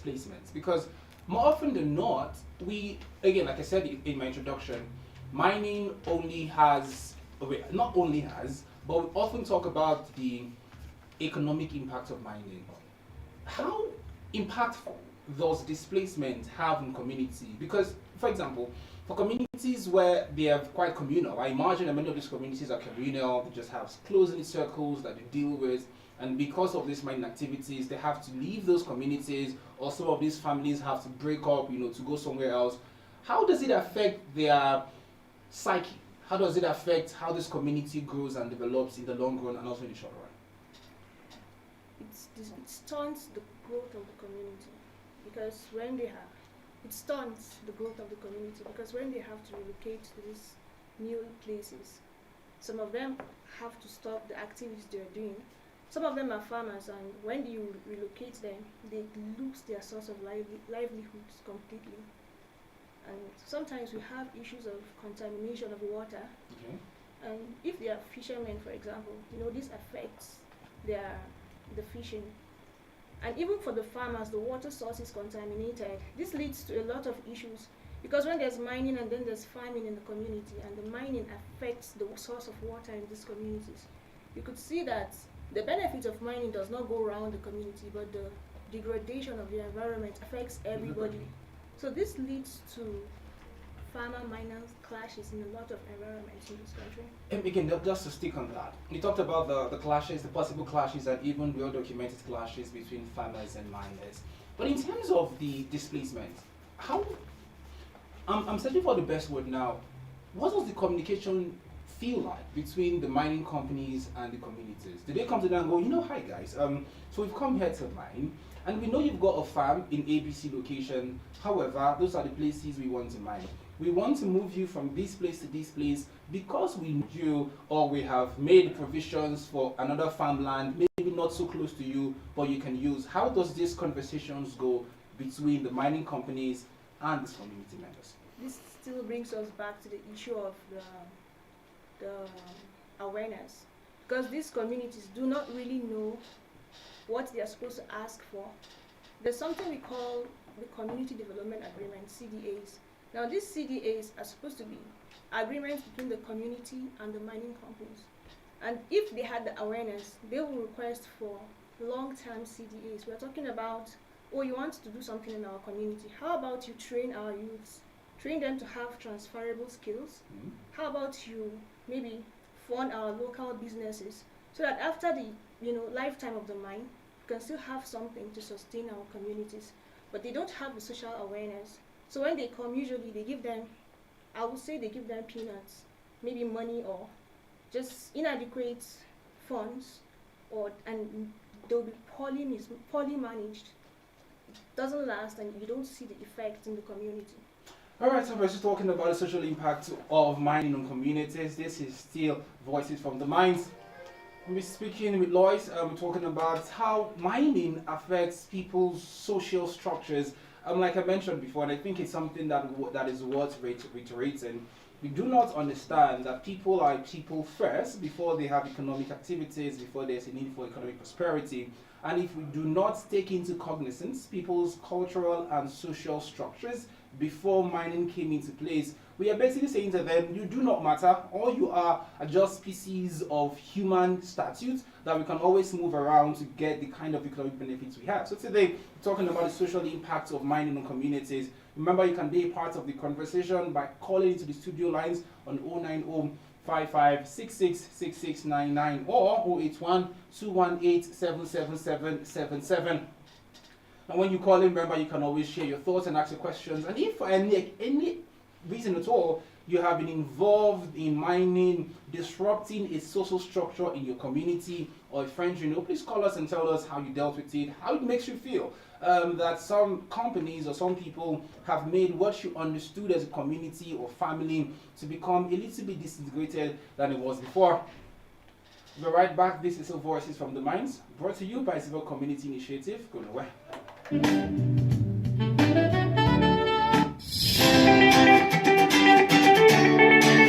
displacements? Because more often than not, we, again, like I said in my introduction, mining only has, not only has, but we often talk about the economic impact of mining. How impactful does displacement have in community? Because, for example, for communities where they are quite communal, I imagine that many of these communities are communal, they just have close-knit circles that they deal with, and because of these mining activities, they have to leave those communities, or some of these families have to break up, to go somewhere else. How does it affect their psyche? How does it affect how this community grows and develops in the long run and also in the short run? It stunts the growth of the community because it stunts the growth of the community because when they have to relocate to these new places, some of them have to stop the activities they're doing. Some of them are farmers, and when you relocate them, they lose their source of livelihoods completely. And sometimes we have issues of contamination of water. Okay. And if they are fishermen, for example, this affects the fishing. And even for the farmers, the water source is contaminated. This leads to a lot of issues because when there's mining and then there's farming in the community, and the mining affects the source of water in these communities, you could see that the benefit of mining does not go around the community, but the degradation of the environment affects everybody. So this leads to farmer-miner clashes in a lot of environments in this country. And again, just to stick on that, you talked about the clashes, the possible clashes, and even well-documented clashes between farmers and miners. But in terms of the displacement, I'm searching for the best word now. What does the communication feel like between the mining companies and the communities? Do they come to them and go, hi guys, so we've come here to mine, and we know you've got a farm in ABC location. However, those are the places we want to mine. We want to move you from this place to this place because we need you, or we have made provisions for another farmland, maybe not so close to you, but you can use. How does these conversations go between the mining companies and the community members? This still brings us back to the issue of the awareness, because these communities do not really know what they are supposed to ask for. There's something we call the Community Development Agreement, CDAs. Now these CDAs are supposed to be agreements between the community and the mining companies. And if they had the awareness, they will request for long-term CDAs. We're talking about, you want to do something in our community. How about you train our youths? Train them to have transferable skills. Mm-hmm. How about you maybe fund our local businesses so that after the lifetime of the mine, we can still have something to sustain our communities. But they don't have the social awareness. So when they come, usually they give them, I would say they give them peanuts, maybe money or just inadequate funds, and they'll be poorly managed. It doesn't last, and you don't see the effect in the community. All right, so we're just talking about the social impact of mining on communities. This is still Voices from the Mines. We're speaking with Lois. We're talking about how mining affects people's social structures. Like I mentioned before, and I think it's something that is worth reiterating. We do not understand that people are people first before they have economic activities, before there's a need for economic prosperity. And if we do not take into cognizance people's cultural and social structures before mining came into place, we are basically saying to them, you do not matter. All you are just species of human statutes that we can always move around to get the kind of economic benefits we have. So today, we're talking about the social impact of mining on communities. Remember, you can be a part of the conversation by calling into the studio lines on 090 55666699 or 081 218 77777. And when you call in, remember, you can always share your thoughts and ask your questions. And if for any reason at all you have been involved in mining, disrupting a social structure in your community or a friend please call us and tell us how you dealt with it, how it makes you feel. That some companies or some people have made what you understood as a community or family to become a little bit disintegrated than it was before. We'll be right back. This is still Voices from the Mines, brought to you by Ziva Community Initiative. Go away.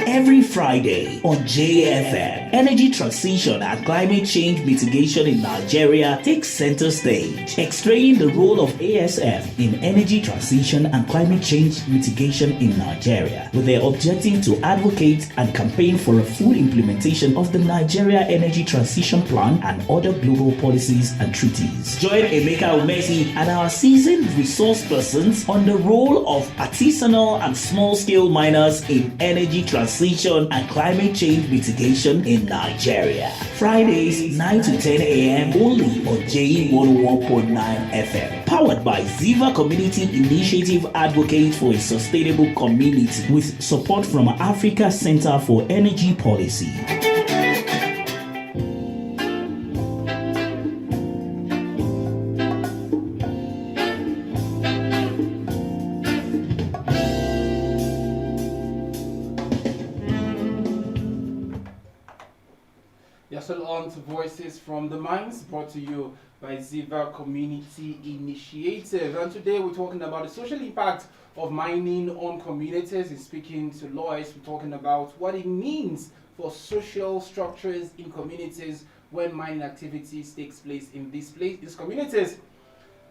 Every Friday Friday on JFM. Energy transition and climate change mitigation in Nigeria takes center stage, explaining the role of ASF in energy transition and climate change mitigation in Nigeria, with their objective to advocate and campaign for a full implementation of the Nigeria Energy Transition Plan and other global policies and treaties. Join Emeka Umesi and our seasoned resource persons on the role of artisanal and small-scale miners in energy transition and climate change mitigation in Nigeria. Fridays 9 to 10 a.m. only on JE 101.9 FM. Powered by Ziva Community Initiative Advocate for a Sustainable Community with support from Africa Center for Energy Policy. You're still on to Voices from the Mines, brought to you by Ziva Community Initiative. And today we're talking about the social impact of mining on communities. In speaking to Lois, we're talking about what it means for social structures in communities when mining activities takes place in these communities.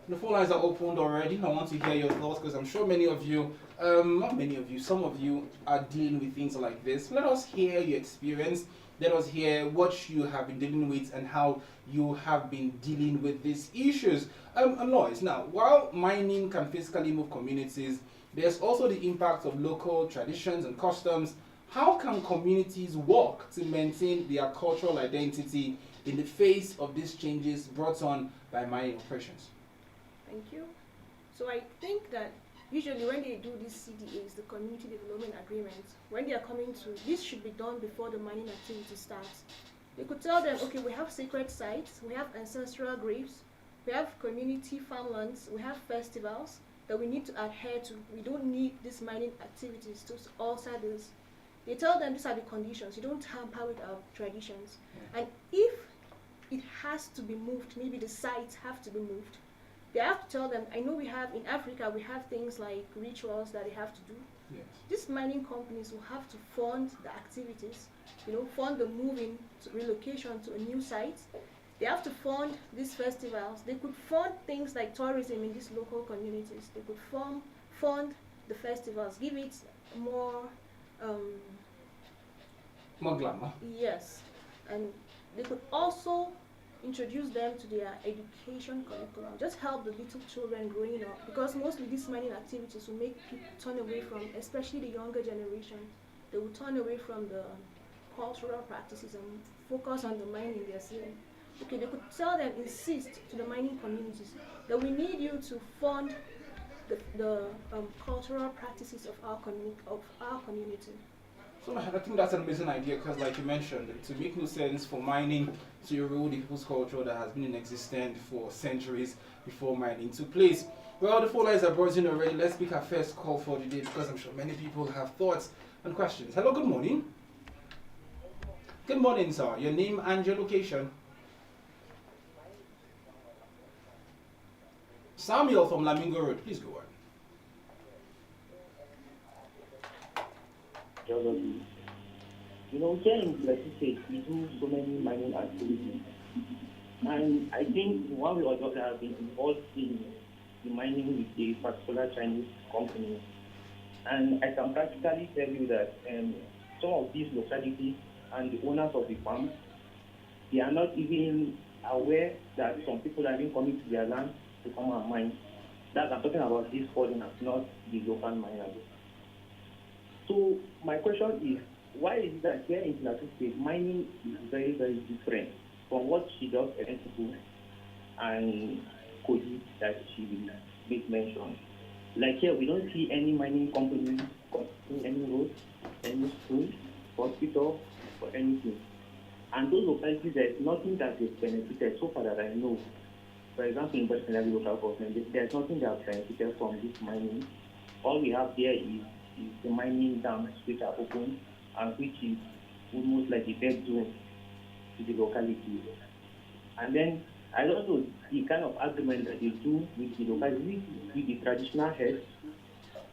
The phone lines are opened already. I want to hear your thoughts because I'm sure many of you, not many of you, some of you are dealing with things like this. Let us hear your experience. Let us hear what you have been dealing with and how you have been dealing with these issues. Lois, now, while mining can physically move communities, there's also the impact of local traditions and customs. How can communities work to maintain their cultural identity in the face of these changes brought on by mining operations? Thank you. So I think that usually when they do these CDAs, the Community Development Agreements, when they are coming to, this should be done before the mining activity starts. They could tell them, okay, we have sacred sites, we have ancestral graves, we have community farmlands, we have festivals that we need to adhere to. We don't need these mining activities to alter this. They tell them these are the conditions. You don't tamper with our traditions. And if it has to be moved, maybe the sites have to be moved, they have to tell them, I know we have, in Africa, we have things like rituals that they have to do. Yes. These mining companies will have to fund the activities, fund the moving, to relocation to a new site. They have to fund these festivals. They could fund things like tourism in these local communities. They could fund the festivals, give it more glamour. Yes. And they could also introduce them to their education curriculum. Just help the little children growing up, because mostly these mining activities will make people turn away from, especially the younger generation, they will turn away from the cultural practices and focus on the mining they're seeing. Okay, they could tell them, insist to the mining communities that we need you to fund the cultural practices of our community. So I think that's an amazing idea because, like you mentioned, it would make no sense for mining to erode the people's culture that has been in existence for centuries before mining took place. Well, the phone lines are brought in already. Let's pick our first call for the day because I'm sure many people have thoughts and questions. Hello, good morning. Good morning, sir. Your name and your location. Samuel from Lamingo Road. Please go on. Here in Plateau State, we do so many mining activities. And I think one way or the other have been involved in the mining with a particular Chinese company. And I can practically tell you that some of these localities and the owners of the farms, they are not even aware that some people have been coming to their land to come and mine. That I'm talking about these foreigners, not the local miners. So my question is, why is it that here in Plateau State, mining is very, very different from what she does at Akuben and Koji that she will make mention? Like here, we don't see any mining company constructing any roads, any schools, hospital, or anything. And those localities, there's nothing that is benefited so far that I know. For example, in Western local government, there's nothing that benefited from this mining. All we have there is the mining dams which are open and which is almost like a dead zone to the locality. And then I don't know the kind of agreement that they do with the locality, with the traditional heads,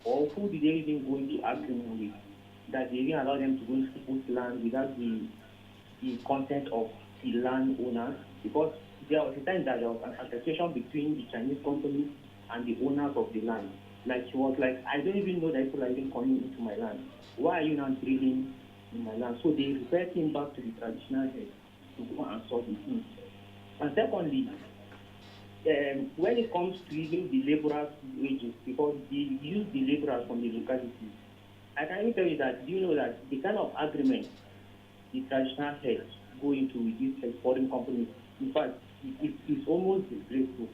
or who did they even go into agreement with. that they didn't allow them to go into people's land without the consent of the landowners, because there was a time that there was an altercation between the Chinese company and the owners of the land. Like he was like, I don't even know that people are even coming into my land. Why are you not drilling in my land? So they referred him back to the traditional head to go and solve the thing. And secondly, when it comes to even the laborers' wages, because they use the laborers from the locality, I can even tell you that, do you know that the kind of agreement the traditional heads go into with these foreign companies, in fact, it's almost disgraceful,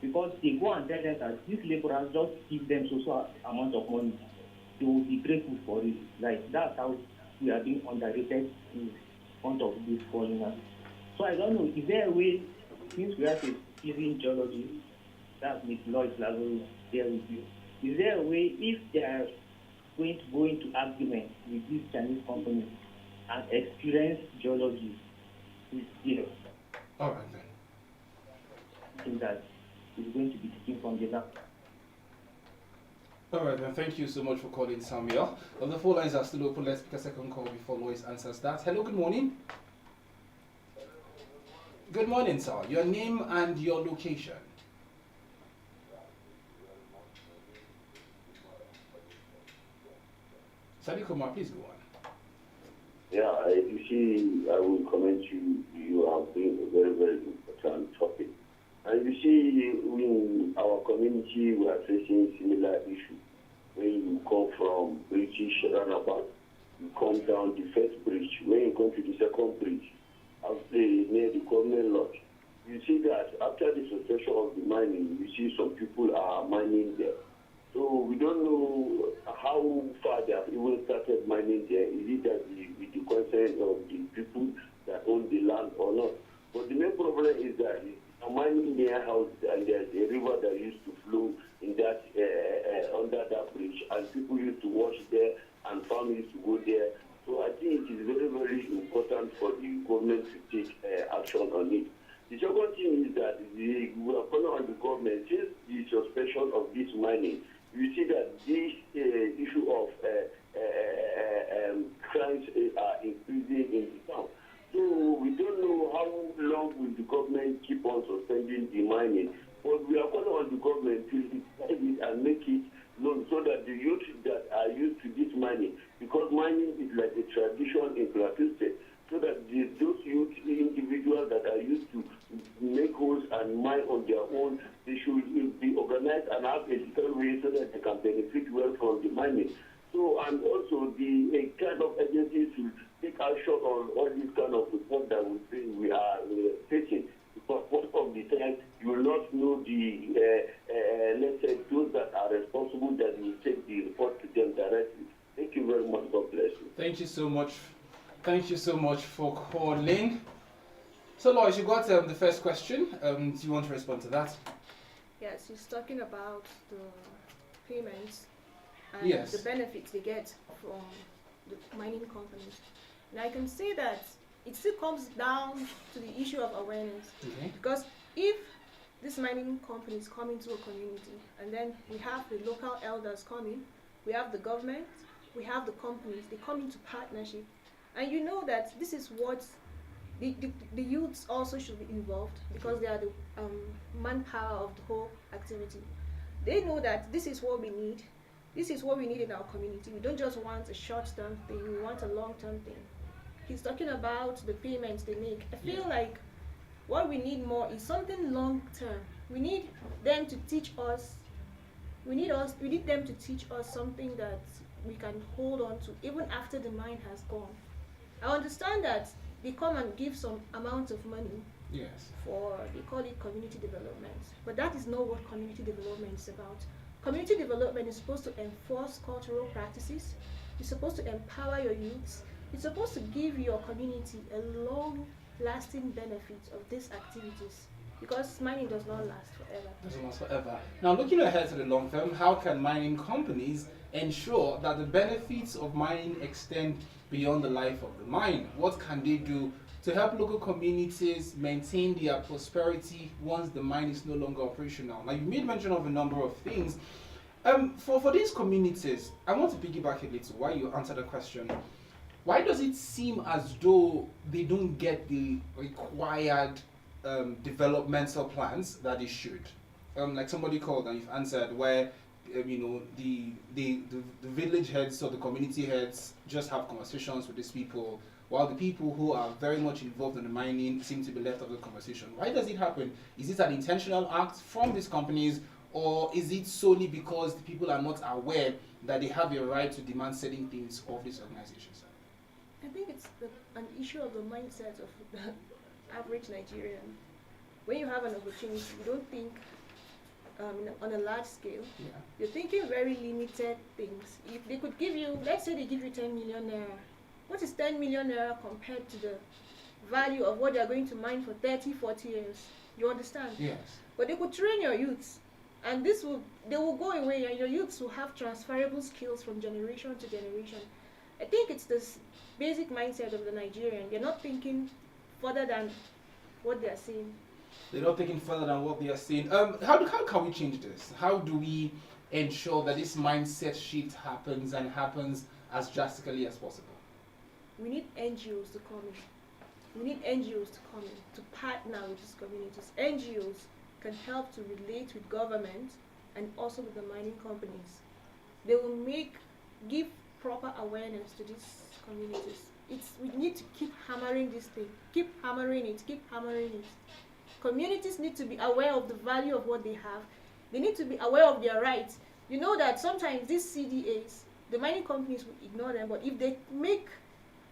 because they go and tell them that these laborers just give them so amount of money. They will be grateful for it. Like, that's how we are being underrated in front of these foreigners. So I don't know, is there a way, since we have a seasoned geologist, that's Miss Lois, Lazarus there with you, is there a way, if they are going to go into agreement with these Chinese companies and experienced geologists who is here, All right then. I think that is going to be taken from the land? All right then. Thank you so much for calling, Samuel. The phone lines are still open. Let's pick a second call before Lois answers that. Hello. Good morning. Good morning, sir. Your name and your location. Sadiq Kumar, please go on. Yeah, you see, I will commend you. You have been a very, very important topic. And you see, in our community, we are facing similar issues. When you come from British roundabout, you come down the first bridge. When you come to the second bridge, after near the government lodge, you see that after the suspension of the mining, you see some people are mining there. So we don't know how far they have even started mining there. Is it that with the consent of the people that own the land or not? But the main problem is that a mining near house, and there's a river that used to flow in that under that bridge, and people used to wash there, and families to go there. So I think it is very, very important for the government to take action on it. The second thing is that we are calling on the government, since the suspension of this mining, you see that this issue of crimes are increasing in the town. So we don't know how long will the government keep on suspending the mining, but we are calling on the government to decide it and make it known so that the youth that are used to this mining, because mining is like a tradition in Plateau State, so that those youth individuals that are used to make holes and mine on their own, they should be organized and have a different way so that they can benefit well from the mining. So, and also the kind of agencies should take action on all these kind of reports that we are facing. Because most of the time, you will not know the, let's say, those that are responsible, that will take the report to them directly. Thank you very much. God bless you. Thank you so much. Thank you so much for calling. So, Lois, you got the first question. Do you want to respond to that? Yes, he's talking about the payments and Yes. the benefits they get from the mining companies. And I can say that it still comes down to the issue of awareness. Okay. Because if this mining companies come into a community, and then we have the local elders coming, we have the government, we have the companies, they come into partnership. And you know that this is what the youths also should be involved, because they are the manpower of the whole activity. They know that this is what we need. This is what we need in our community. We don't just want a short-term thing, we want a long-term thing. He's talking about the payments they make. I feel like what we need more is something long-term. We need them to teach us, we need them to teach us something that we can hold on to even after the mine has gone. I understand that they come and give some amount of money Yes. for, they call it community development, but that is not what community development is about. Community development is supposed to enforce cultural practices. It's supposed to empower your youths. It's supposed to give your community a long-lasting benefit of these activities, because mining does not last forever. Doesn't last forever. Now, looking ahead to the long term, how can mining companies ensure that the benefits of mining extend beyond the life of the mine? What can they do to help local communities maintain their prosperity once the mine is no longer operational? Now, you made mention of a number of things. For these communities, I want to piggyback a little while you answer the question. Why does it seem as though they don't get the required developmental plans that they should? Like somebody called and you've answered where the village heads or the community heads just have conversations with these people, while the people who are very much involved in the mining seem to be left out of the conversation. Why does it happen? Is it an intentional act from these companies, or is it solely because the people are not aware that they have a right to demand certain things of these organizations? I think it's an issue of the mindset of the average Nigerian. When you have an opportunity, you don't think on a large scale. Yeah. You're thinking very limited things. If they could give you, let's say they give you 10 million naira, what is 10 million naira compared to the value of what they are going to mine for 30, 40 years? You understand? Yes. But they could train your youths, and they will go away, and your youths will have transferable skills from generation to generation. I think it's this basic mindset of the Nigerian. They're not thinking further than what they are seeing. They're not thinking further than what they are saying. How can we change this? How do we ensure that this mindset shift happens and happens as drastically as possible? We need NGOs to come in. We need NGOs to come in, to partner with these communities. NGOs can help to relate with government and also with the mining companies. They will give proper awareness to these communities. We need to keep hammering this thing. Keep hammering it. Communities need to be aware of the value of what they have. They need to be aware of their rights. You know that sometimes these CDAs, the mining companies will ignore them, but if they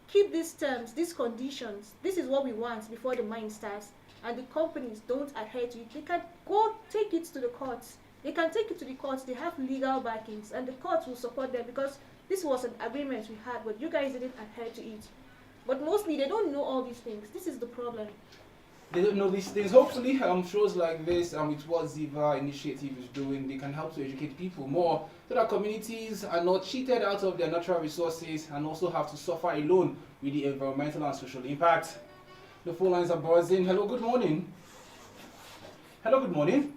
keep these terms, these conditions, this is what we want before the mine starts, and the companies don't adhere to it, they can go take it to the courts. They can take it to the courts. They have legal backings, and the courts will support them because this was an agreement we had, but you guys didn't adhere to it. But mostly they don't know all these things. This is the problem. They don't know these things. Hopefully, shows like this and with what Ziva initiative is doing, they can help to educate people more so that communities are not cheated out of their natural resources and also have to suffer alone with the environmental and social impact. The phone lines are buzzing. Hello, good morning. Hello, good morning.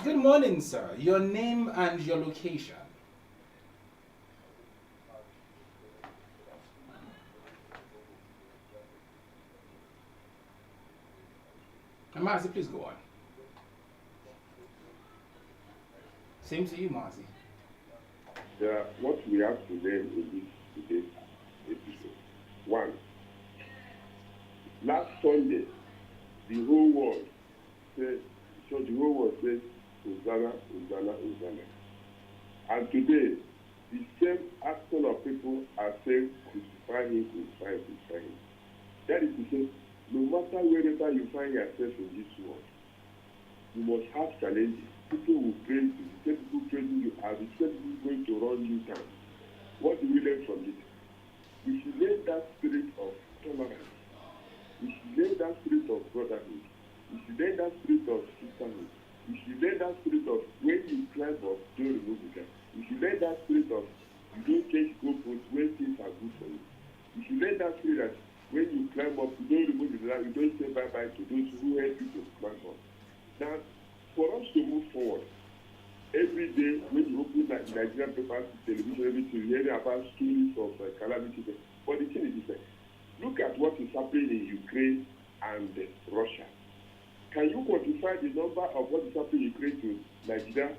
Good morning, sir. Your name and your location. Marzi, please go on. Same to you, Marzi. What we have to learn in this episode. One, last Sunday, the whole world said, Hosanna, Hosanna, Hosanna. And today, the same action of people are saying, crucify him, crucify him, crucify him. That is to say, no matter wherever you find yourself in this world, you must have challenges. People will praise you. The same people praising you are the same people going to run you down. What do we learn from this? We should learn that spirit of tolerance. We should learn that spirit of brotherhood. We should learn that spirit of sisterhood. We should learn that spirit of when you climb up, don't remove the gap. We should learn that spirit of you don't change goalposts when things are good for you. We should learn that spirit that when you climb up, you don't remove the ladder, you don't say bye-bye to those who help you to climb up. Now, for us to move forward, every day when you open the Nigerian papers, television, everything, you hear about stories of calamities. But the thing is this, look at what is happening in Ukraine and Russia. Can you quantify the number of what is happening in Ukraine to Nigeria?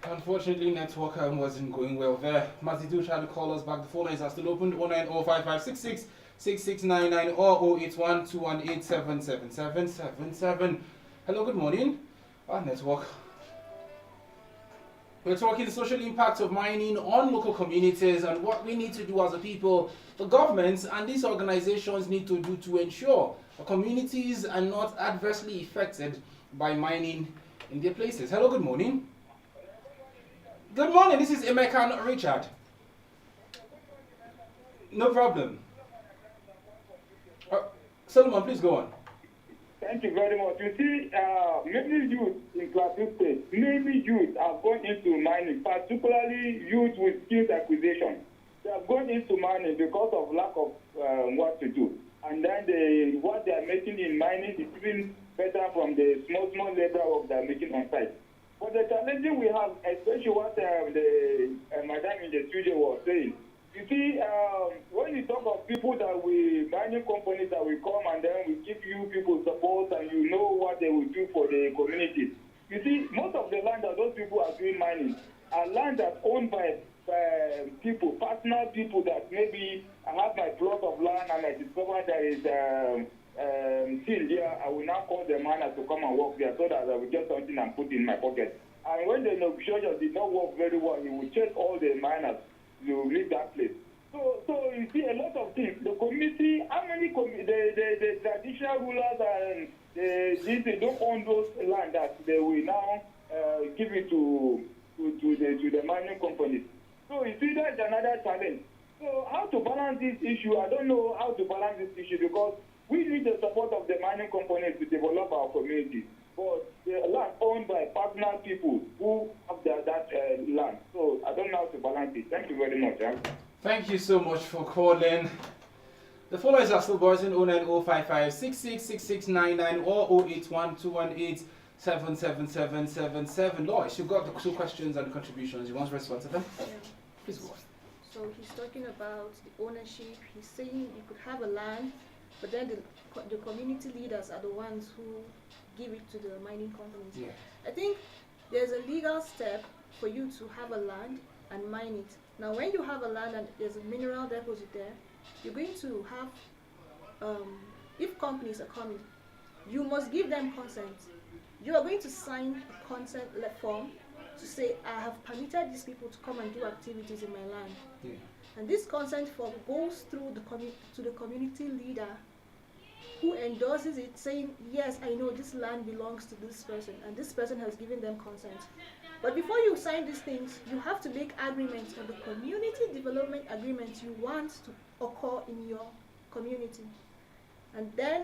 Unfortunately, network wasn't going well there. Mazidu tried to call us back. The phone lines are still open. 09055666699 or 08121877777. Hello, good morning. Our network. We're talking the social impact of mining on local communities and what we need to do as a people. The governments and these organizations need to do to ensure the communities are not adversely affected by mining in their places. Hello, good morning. Good morning, this is Emeka Richard. No problem. Solomon, please go on. Thank you very much. You see, many youth in Plateau State, many youth have gone into mining, particularly youth with skills acquisition. They have gone into mining because of lack of what to do. And then what they are making in mining is even better from the small labor work they are making on site. But the challenging we have, especially what the madam in the studio was saying, you see, when you talk of people that mining companies that will come and then we give you people support and you know what they will do for the community. You see, most of the land that those people are doing mining are land that's owned by people, personal people that maybe I have my plot of land and I discover there is tin there. I will now call the miners to come and work there so that I will get something and put in my pocket. And when the negotiation did not work very well, he will chase all the miners to leave that place. So you see a lot of things. The community, how many the traditional rulers and they don't own those land that they will now give it to the mining companies. So you see that's another challenge. So how to balance this issue? I don't know how to balance this issue because we need the support of the mining companies to develop our community. But the land owned by personal people who have that land. So I don't know how to balance it. Thank you very much. Thank you so much for calling. The followers are still buzzing 09055 666699 or 081 77777. Lois, you've got the 2 questions and contributions. You want to respond to them? Yeah. Please go on. So he's talking about the ownership. He's saying you could have a land, but then the community leaders are the ones who give it to the mining companies. Yeah. I think there's a legal step for you to have a land and mine it. Now, when you have a land and there's a mineral deposit there, you're going to have, if companies are coming, you must give them consent. You are going to sign a consent form to say, I have permitted these people to come and do activities in my land. Yeah. And this consent form goes through to the community leader who endorses it, saying, yes, I know this land belongs to this person, and this person has given them consent. But before you sign these things, you have to make agreements on the community development agreements you want to occur in your community. And then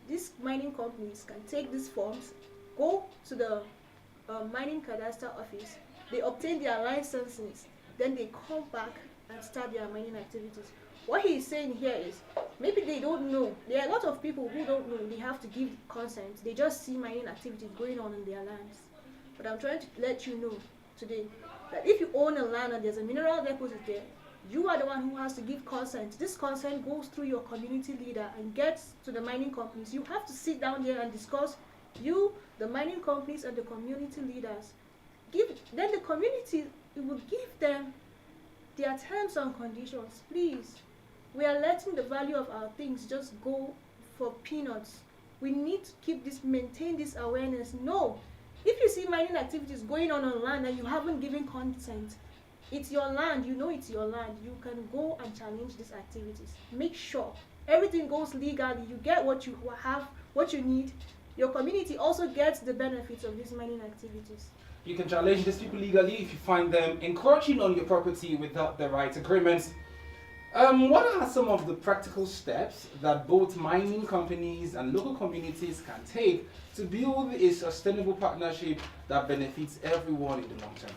these mining companies can take these forms, go to the mining cadastre office, they obtain their licenses, then they come back and start their mining activities. What he is saying here is, maybe they don't know. There are a lot of people who don't know they have to give consent. They just see mining activities going on in their lands. But I'm trying to let you know today that if you own a land and there's a mineral deposit there, you are the one who has to give consent. This consent goes through your community leader and gets to the mining companies. You have to sit down there and discuss, you, the mining companies and the community leaders. Then the community, it will give them their terms and conditions. Please, we are letting the value of our things just go for peanuts. We need to maintain this awareness. No, if you see mining activities going on land and you haven't given consent, it's your land, you know it's your land. You can go and challenge these activities. Make sure everything goes legally. You get what you have, what you need. Your community also gets the benefits of these mining activities. You can challenge these people legally if you find them encroaching on your property without the right agreements. What are some of the practical steps that both mining companies and local communities can take to build a sustainable partnership that benefits everyone in the long term?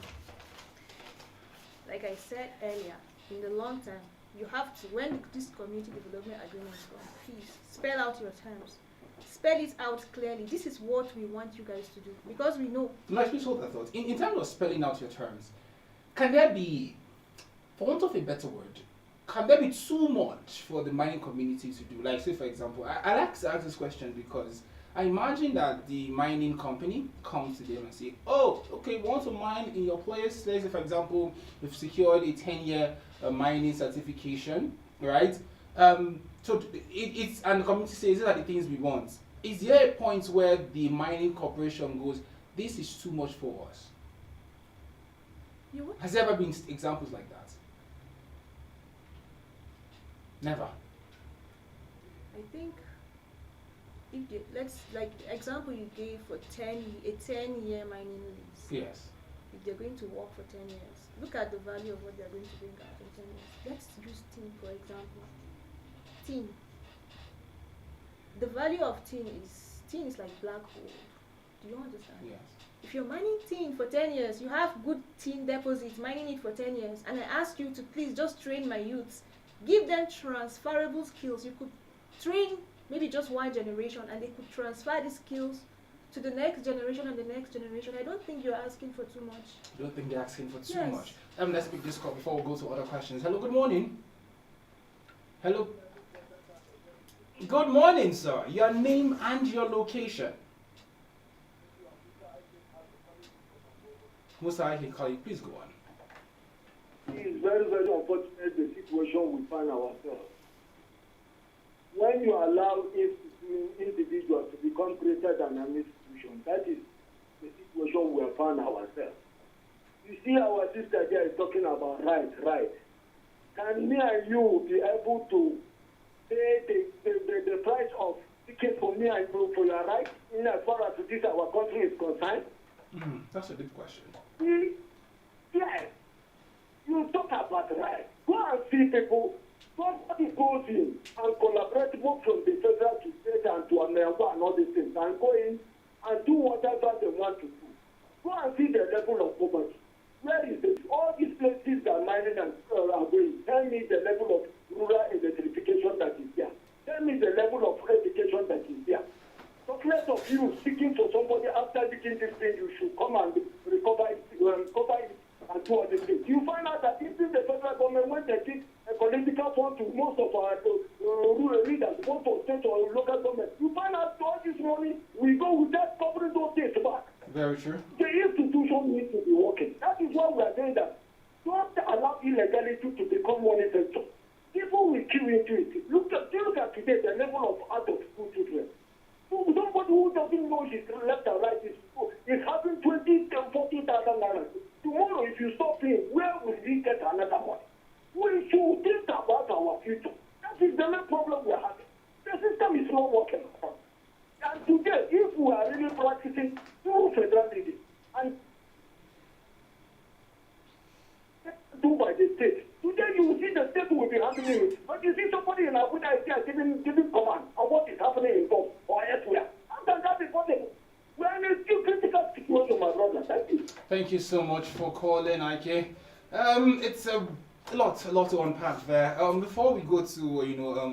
Like I said earlier, in the long term, you have to, when this community development agreement comes, please spell out your terms. Spell it out clearly. This is what we want you guys to do, because we know. Now, please hold that thought. In terms of spelling out your terms, can there be, for want of a better word, can there be too much for the mining community to do? Like, say, for example, I like to ask this question because I imagine that the mining company comes to them and say, oh, okay, we want to mine in your place. Let's say, for example, we've secured a 10-year mining certification, right? So it's, and the community says, these are the things we want. Is there a point where the mining corporation goes, this is too much for us? Has there ever been examples like that? Never. I think if you, let's, like the example you gave for a 10-year mining lease. Yes. If they're going to work for 10 years, look at the value of what they're going to bring out in 10 years. Let's use tin for example. Tin. The value of tin is like black gold. Do you understand? Yes. If you're mining tin for 10 years, you have good tin deposits, mining it for 10 years, and I ask you to please just train my youths. Give them transferable skills. You could train maybe just one generation and they could transfer these skills to the next generation and the next generation. I don't think you're asking for too much. You don't think they're asking for too Yes. much? Let's pick this call before we go to other questions. Hello, good morning. Hello. Good morning, sir. Your name and your location. Musa, I can call you. Please go on. It is very, very unfortunate the situation we find ourselves. When you allow individuals to become greater than an institution, that is the situation we have found ourselves. You see, our sister here is talking about right. Can me and you be able to pay the price of ticket for me and you for your right in as far as this our country is concerned? That's a good question. Yes. You talk about right. Go and see people. Somebody goes in and collaborate both from the federal to state and to America and all these things and go in and do whatever they want to do. Go and see the level of poverty. Where is it? All these places that are mining and are going. Tell me the level of rural electrification that is there. Tell me the level of education that is there. Talk less of you seeking for somebody after digging this thing, you should come and recover it and do all these things. You find out that even the federal government, when they give a political fund to most of our rural leaders, both for state or local government, you find out all this money, we go without covering those things back. Very true. The institution needs to be working. That is why we are saying that don't allow illegality to become money center. People will queue into it. Look at today the level of out of school children. So somebody who doesn't know his left and right is having 20,000 to 40,000 naira. Tomorrow, if you stop him, where will we get another one? We should think about our future. That is the main problem we are having. The system is not working. And today, if we are really practicing true federalism and do by the state, today you will see the state will be handling it. But you see somebody in Abuja is giving command on what is happening in Gulf or elsewhere. How can that be possible? We are in a still critical situation, my brother. Thank you. Thank you so much for calling, Ike. It's a lot to unpack there. Before we go to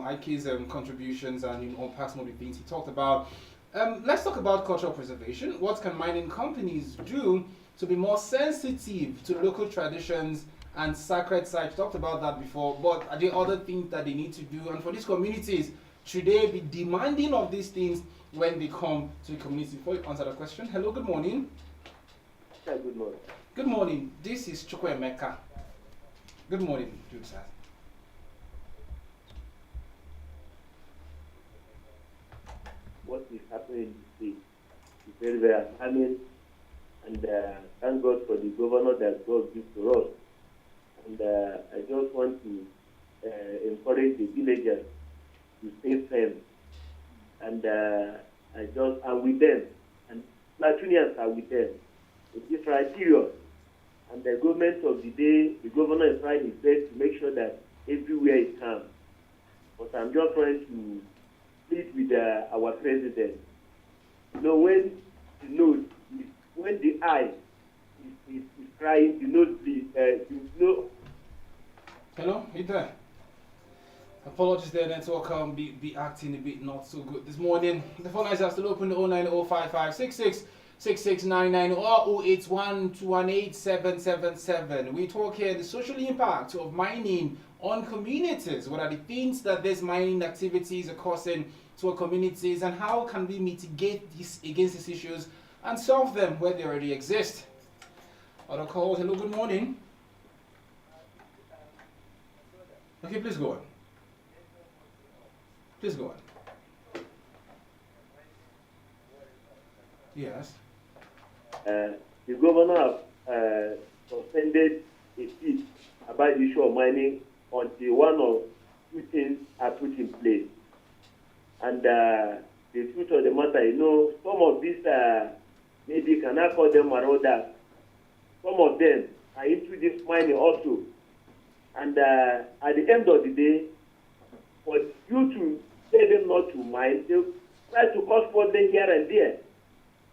Ike's contributions and unpack some of the things he talked about, let's talk about cultural preservation. What can mining companies do to be more sensitive to local traditions and sacred sites? Talked about that before, but are there other things that they need to do? And for these communities, should they be demanding of these things when they come to the community? Before you answer the question, hello, good morning. Yeah, good morning. Good morning. This is Chukwuemeka. Good morning, dude, sir. What is happening in the state is very, very alarming. And thank God for the governor that God gives to us. And I just want to encourage the villagers to stay firm. And I'm with them. And Platonians are with them. It is right period. And the government of the day, the governor is trying his best to make sure that everywhere is calm. But I'm just trying to plead with our president. You know, when the nose, when the eye is crying, the nose bleeds. Hello, you there? Apologies there, network be acting a bit not so good this morning. The phone lines are still open, 0905566 6699 or 081218777. We talk here the social impact of mining on communities. What are the things that these mining activities are causing to our communities, and how can we mitigate against these issues and solve them where they already exist? Other calls. Hello, good morning. Okay, please go on. Please go on. Yes. The governor suspended a speech about the issue of mining until one or two things are put in place. And the truth of the matter, some of these, maybe cannot call them marauders. Some of them are into this mining also. And at the end of the day, for you to tell them not to mine, they try to cause problems here and there.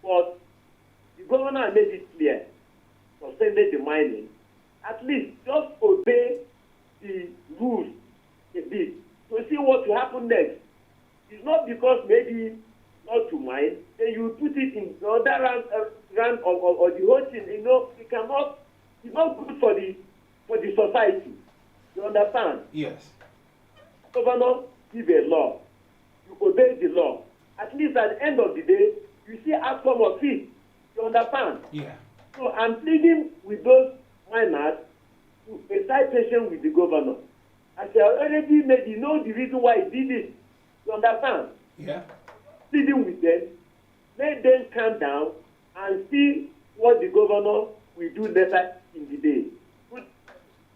But the governor made it clear, suspended the mining. At least just obey the rules a bit to see what will happen next. It's not because maybe not to mine, then you put it in the other round or the whole thing. You know, it cannot. It's not good for the society. You understand? Yes. Governor give a law. You obey the law. At least at the end of the day, you see outcome of it. You understand? Yeah. So I'm pleading with those miners to a citation with the governor. As I already made, you know the reason why he did it. You understand? Yeah. Pleading with them, let them calm down and see what the governor will do later in the day.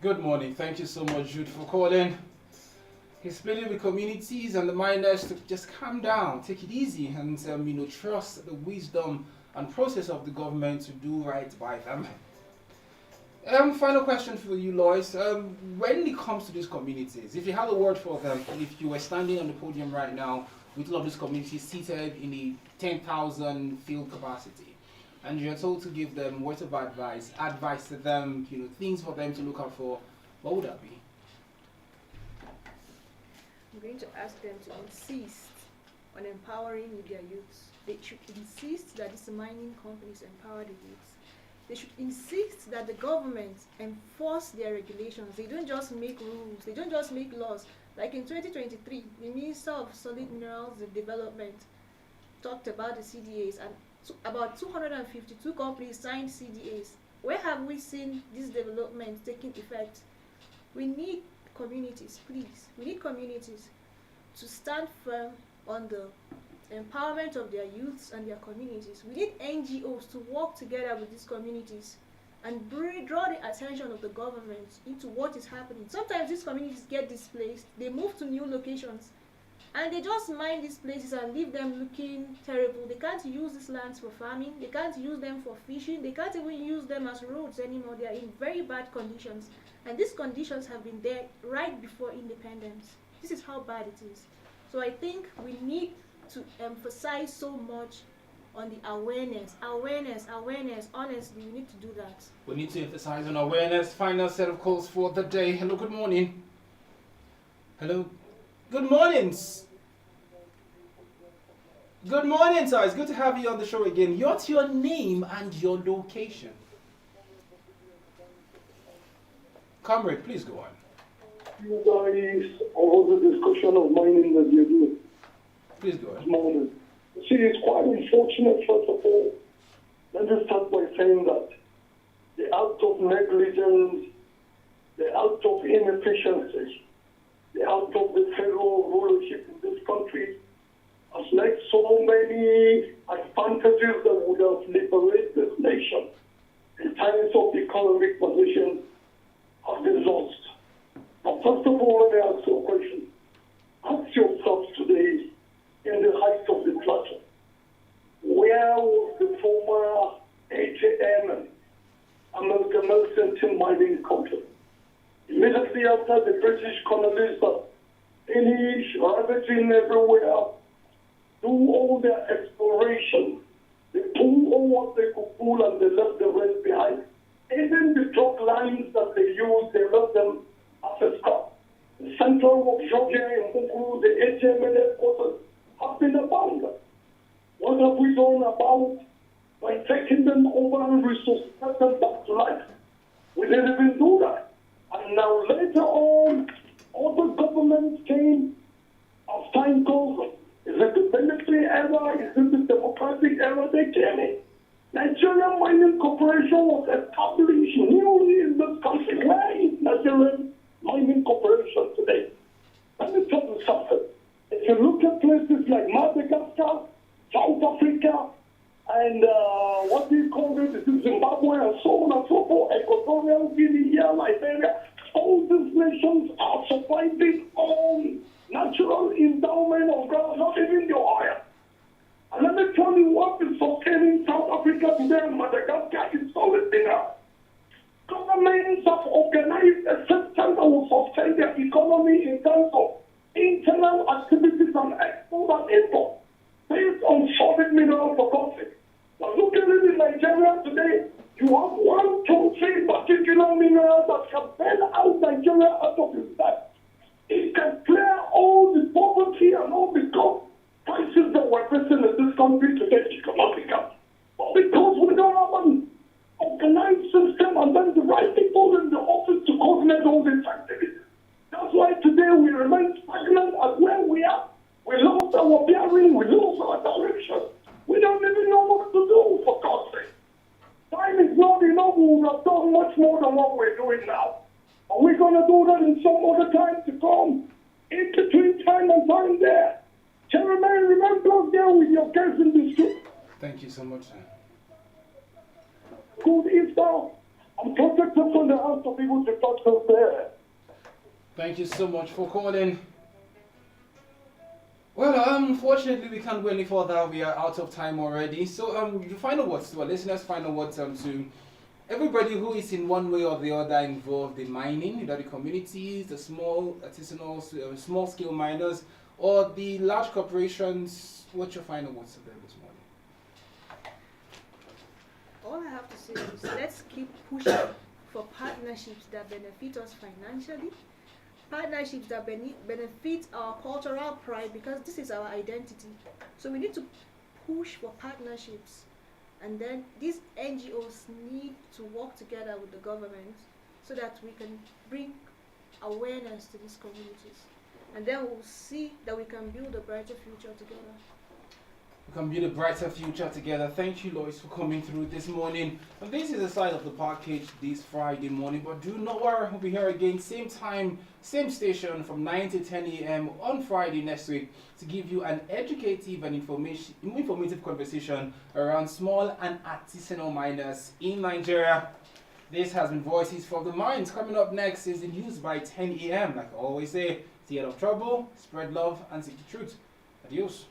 Good morning. Thank you so much, Jude, for calling. He's pleading with communities and the miners to just calm down, take it easy, and trust the wisdom and process of the government to do right by them. Final question for you, Lois. When it comes to these communities, if you have a word for them, if you were standing on the podium right now with all of these communities seated in a 10,000 field capacity, and you're told to give them words of advice to them, things for them to look out for, what would that be? I'm going to ask them to insist on empowering with their youths. They should insist that these mining companies empower the youths. They should insist that the government enforce their regulations. They don't just make rules. They don't just make laws. Like in 2023, the Minister of Solid Minerals Development talked about the CDAs, and about 252 companies signed CDAs. Where have we seen this development taking effect? We need communities, please. We need communities to stand firm on the empowerment of their youths and their communities. We need NGOs to work together with these communities and draw the attention of the government into what is happening. Sometimes these communities get displaced, they move to new locations, and they just mine these places and leave them looking terrible. They can't use these lands for farming, they can't use them for fishing, they can't even use them as roads anymore. They are in very bad conditions, and these conditions have been there right before independence. This is how bad it is. So I think we need to emphasize so much on the awareness. Honestly, we need to do that. We need to emphasize on awareness. Final set of calls for the day. Hello, good morning. Hello. Good morning. Good morning, sir. It's good to have you on the show again. What's your name and your location? Comrade, please go on. You guys, over the discussion of mining that you're doing Please go on. this morning. See, it's quite unfortunate, first of all. Let me start by saying that the act of negligence, the act of inefficiency, the act of the federal rulership in this country has led so many advantages that would have liberated this nation in times of economic position have been lost. Now, first of all, let me ask you a question. Ask yourself today, in the height of the plateau, where was the former ATM, American Merchant Mining Company? Immediately after the British colonists finished ravaging everywhere, do all their exploration, they pull all what they could pull and they left the rest behind. Even the truck lines that they used, they left them as a scrap. The center of Georgia and Buku, the ATM headquarters, have been abandoned. What have we done about by taking them over and resuscitate them back to life? We didn't even do that. And now later on, other governments came as time goes. Is it the military era? Is it the democratic era they came in? Nigerian Mining Corporation was established newly in this country. Where is Nigerian Mining Corporation today? Let me tell you something. If you look at places like Madagascar, South Africa, and what do you call it? Zimbabwe, and so on and so forth, Equatorial Guinea, Liberia, all these nations are surviving on natural endowment of ground, not even the oil. And let me tell you what is sustaining South Africa today and Madagascar is solid enough. Governments have organized a system that will sustain their economy in terms of internal activities and export and import based on solid mineral deposits. Now look at it in Nigeria today. You have 1, 2, 3 particular minerals that can bail out Nigeria out of its debt. It can clear all the poverty and all the cost prices that we're facing in this sure we would have done much more than what we're doing now. Are we going to do that in some other time to come? In between time and time there. Chairman, remember there with your guests in the street. Thank you so much, sir. Good Easter. I'm protected from the hands of people to touch us there. Thank you so much for calling. Well, unfortunately, we can't go any further. We are out of time already. So, the final words to our listeners, final words to everybody who is in one way or the other involved in mining, either the communities, the small artisanal, small-scale miners, or the large corporations. What's your final words to them this morning? All I have to say is let's keep pushing for partnerships that benefit us financially, partnerships that benefit our cultural pride, because this is our identity. So we need to push for partnerships, and then these NGOs need to work together with the government so that we can bring awareness to these communities, and then we'll see that we can build a brighter future together. We can build a brighter future together. Thank you, Lois, for coming through this morning. And this is the side of the package this Friday morning. But do not worry, we'll be here again, same time, same station, from 9 to 10 a.m. on Friday next week to give you an educative and informative conversation around small and artisanal miners in Nigeria. This has been Voices from the Mines. Coming up next is the news by 10 a.m. Like I always say, stay out of trouble, spread love, and seek the truth. Adios.